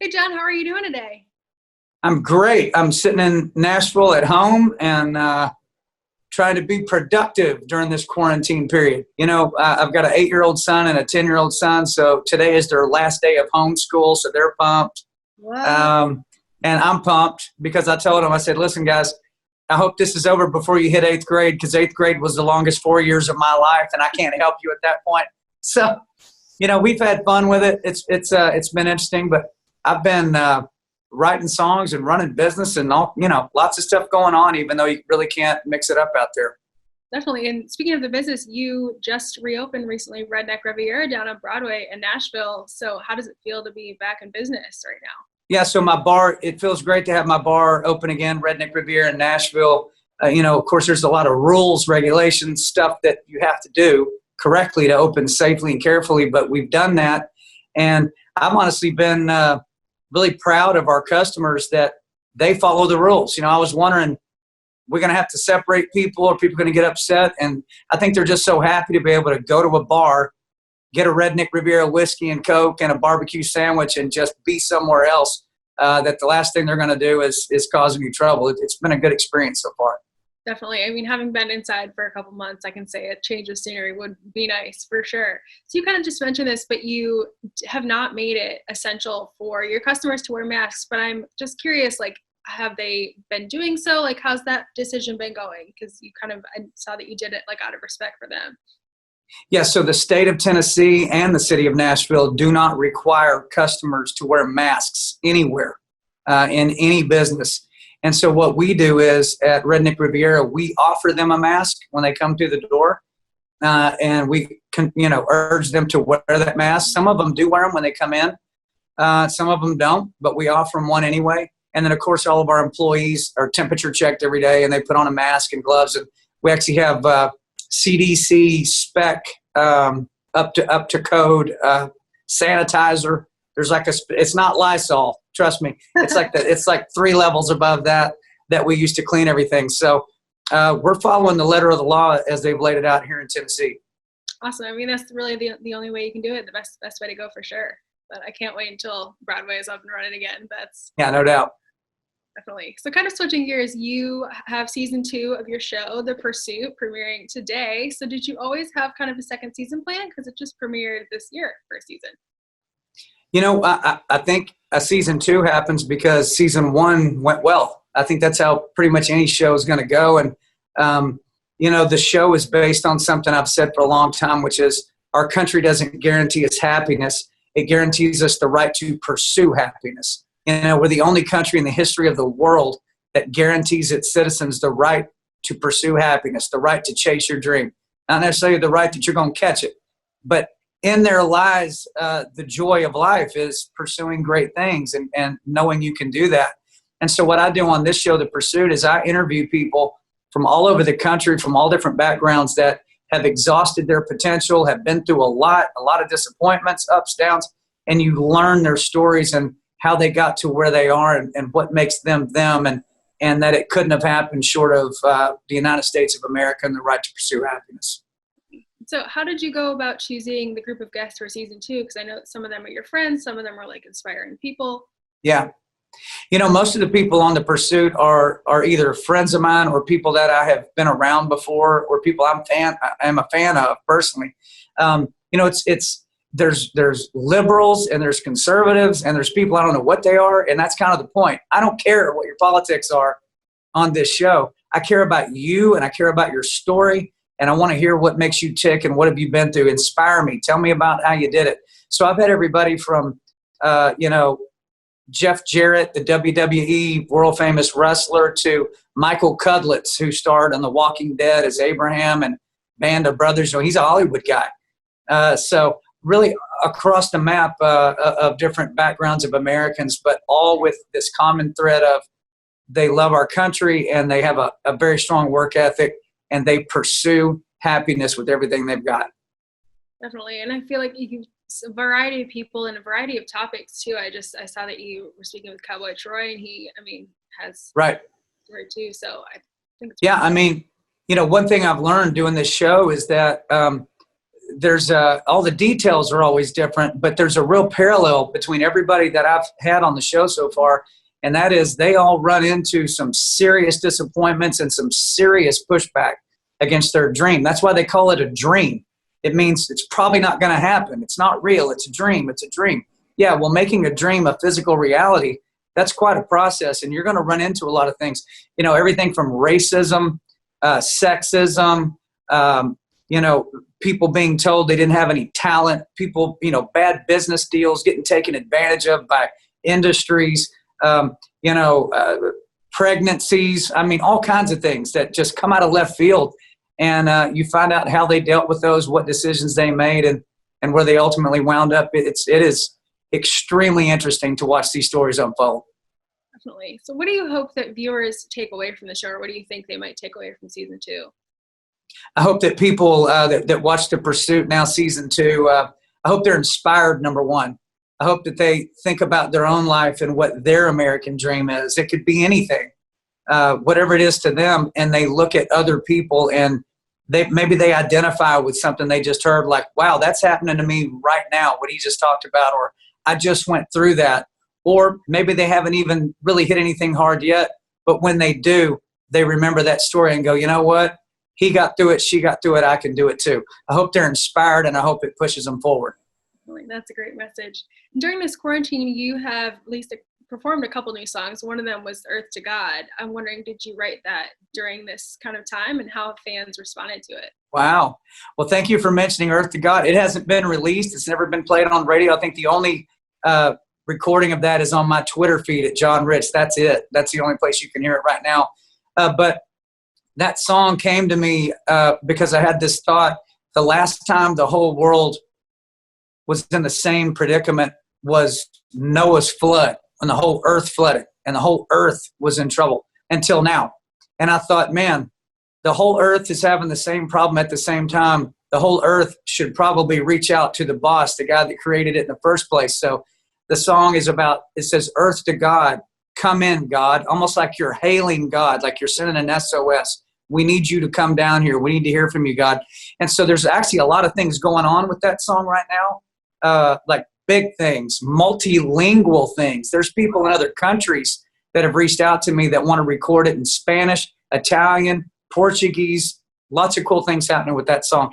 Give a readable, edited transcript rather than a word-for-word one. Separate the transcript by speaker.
Speaker 1: Hey, John, how are you doing today?
Speaker 2: I'm great. I'm sitting in Nashville at home and trying to be productive during this quarantine period. I've got an 8-year-old son and a 10-year-old son, so today is their last day of homeschool, so they're pumped.
Speaker 1: Wow.
Speaker 2: And I'm pumped because I told them, I said, listen, guys, I hope this is over before you hit 8th grade because 8th grade was the longest 4 years of my life, and I can't help you at that point. So, we've had fun with it. It's been interesting, but I've been writing songs and running business and all, lots of stuff going on, even though you really can't mix it up out there.
Speaker 1: Definitely. And speaking of the business, you just reopened recently Redneck Riviera down on Broadway in Nashville. So how does it feel to be back in business right now?
Speaker 2: Yeah, so my bar, it feels great to have my bar open again, Redneck Riviera in Nashville. Of course, there's a lot of rules, regulations, stuff that you have to do correctly to open safely and carefully, but we've done that. And I've honestly been really proud of our customers that they follow the rules. I was wondering, we're going to have to separate people or people going to get upset. And I think they're just so happy to be able to go to a bar, get a Redneck Riviera whiskey and Coke and a barbecue sandwich and just be somewhere else, that the last thing they're going to do is cause any trouble. It's been a good experience so far.
Speaker 1: Definitely. I mean, having been inside for a couple months, I can say a change of scenery would be nice for sure. So you kind of just mentioned this, but you have not made it essential for your customers to wear masks. But I'm just curious, like, have they been doing so? Like, how's that decision been going? Because I saw that you did it like out of respect for them.
Speaker 2: Yeah, so the state of Tennessee and the city of Nashville do not require customers to wear masks anywhere in any business. And so what we do is at Redneck Riviera, we offer them a mask when they come through the door, and we can, urge them to wear that mask. Some of them do wear them when they come in. Some of them don't, but we offer them one anyway. And then, of course, all of our employees are temperature checked every day, and they put on a mask and gloves. And we actually have CDC spec up to code sanitizer. There's like it's not Lysol. Trust me, it's like 3 levels above that we use to clean everything. So we're following the letter of the law as they've laid it out here in Tennessee.
Speaker 1: Awesome. I mean, that's really the only way you can do it. The best way to go for sure. But I can't wait until Broadway is up and running again.
Speaker 2: Yeah, no doubt.
Speaker 1: Definitely. So kind of switching gears, you have season 2 of your show, The Pursuit, premiering today. So did you always have kind of a second season plan? Because it just premiered this year, first season.
Speaker 2: I think a season 2 happens because season 1 went well. I think that's how pretty much any show is going to go. And, the show is based on something I've said for a long time, which is our country doesn't guarantee us happiness. It guarantees us the right to pursue happiness. We're the only country in the history of the world that guarantees its citizens the right to pursue happiness, the right to chase your dream. Not necessarily the right that you're going to catch it, but in there lies the joy of life is pursuing great things and knowing you can do that. And so what I do on this show, The Pursuit, is I interview people from all over the country, from all different backgrounds that have exhausted their potential, have been through a lot of disappointments, ups, downs, and you learn their stories and how they got to where they are and what makes them them, and that it couldn't have happened short of the United States of America and the right to pursue happiness.
Speaker 1: So how did you go about choosing the group of guests for season 2? Because I know some of them are your friends, some of them are like inspiring people.
Speaker 2: Yeah. Most of the people on The Pursuit are either friends of mine or people that I have been around before or people I'm a fan of personally. There's liberals and there's conservatives and there's people I don't know what they are, and that's kind of the point. I don't care what your politics are on this show. I care about you and I care about your story. And I want to hear what makes you tick and what have you been through. Inspire me. Tell me about how you did it. So I've had everybody from, Jeff Jarrett, the WWE world famous wrestler, to Michael Cudlitz, who starred on The Walking Dead as Abraham and Band of Brothers. So he's a Hollywood guy. So really across the map of different backgrounds of Americans, but all with this common thread of they love our country and they have a very strong work ethic. And they pursue happiness with everything they've got.
Speaker 1: Definitely. And I feel like a variety of people and a variety of topics too. I saw that you were speaking with Cowboy Troy, and he, has
Speaker 2: right
Speaker 1: story too. So I think it's
Speaker 2: one thing I've learned doing this show is that there's all the details are always different, but there's a real parallel between everybody that I've had on the show so far, and that is they all run into some serious disappointments and some serious pushback against their dream. That's why they call it a dream. It means it's probably not going to happen. It's not real. It's a dream. It's a dream. Yeah, well, making a dream a physical reality, that's quite a process, and you're going to run into a lot of things. Everything from racism, sexism, people being told they didn't have any talent, people, bad business deals getting taken advantage of by industries, pregnancies. I mean, all kinds of things that just come out of left field. And you find out how they dealt with those, what decisions they made, and where they ultimately wound up. It is extremely interesting to watch these stories unfold.
Speaker 1: Definitely. So what do you hope that viewers take away from the show, or what do you think they might take away from season 2?
Speaker 2: I hope that people that watch The Pursuit now, season 2, I hope they're inspired, number one. I hope that they think about their own life and what their American dream is. It could be anything, whatever it is to them, and they look at other people and maybe they identify with something they just heard, like, wow, that's happening to me right now, what he just talked about, or I just went through that. Or maybe they haven't even really hit anything hard yet, but when they do, they remember that story and go, you know what? He got through it, she got through it, I can do it too. I hope they're inspired, and I hope it pushes them forward.
Speaker 1: That's a great message. During this quarantine, you have at least performed a couple new songs. One of them was Earth to God. I'm wondering, did you write that during this kind of time, and how have fans responded to it?
Speaker 2: Wow. Well, thank you for mentioning Earth to God. It hasn't been released. It's never been played on radio. I think the only recording of that is on my Twitter feed at John Rich. That's it. That's the only place you can hear it right now. But that song came to me because I had this thought. The last time the whole world was in the same predicament was Noah's flood, when the whole earth flooded and the whole earth was in trouble until now. And I thought, man, the whole earth is having the same problem at the same time. The whole earth should probably reach out to the boss, the guy that created it in the first place. So the song is about, it says, Earth to God, come in, God, almost like you're hailing God, like you're sending an SOS. We need you to come down here. We need to hear from you, God. And so there's actually a lot of things going on with that song right now, like big things, multilingual things. There's people in other countries that have reached out to me that want to record it in Spanish, Italian, Portuguese, lots of cool things happening with that song.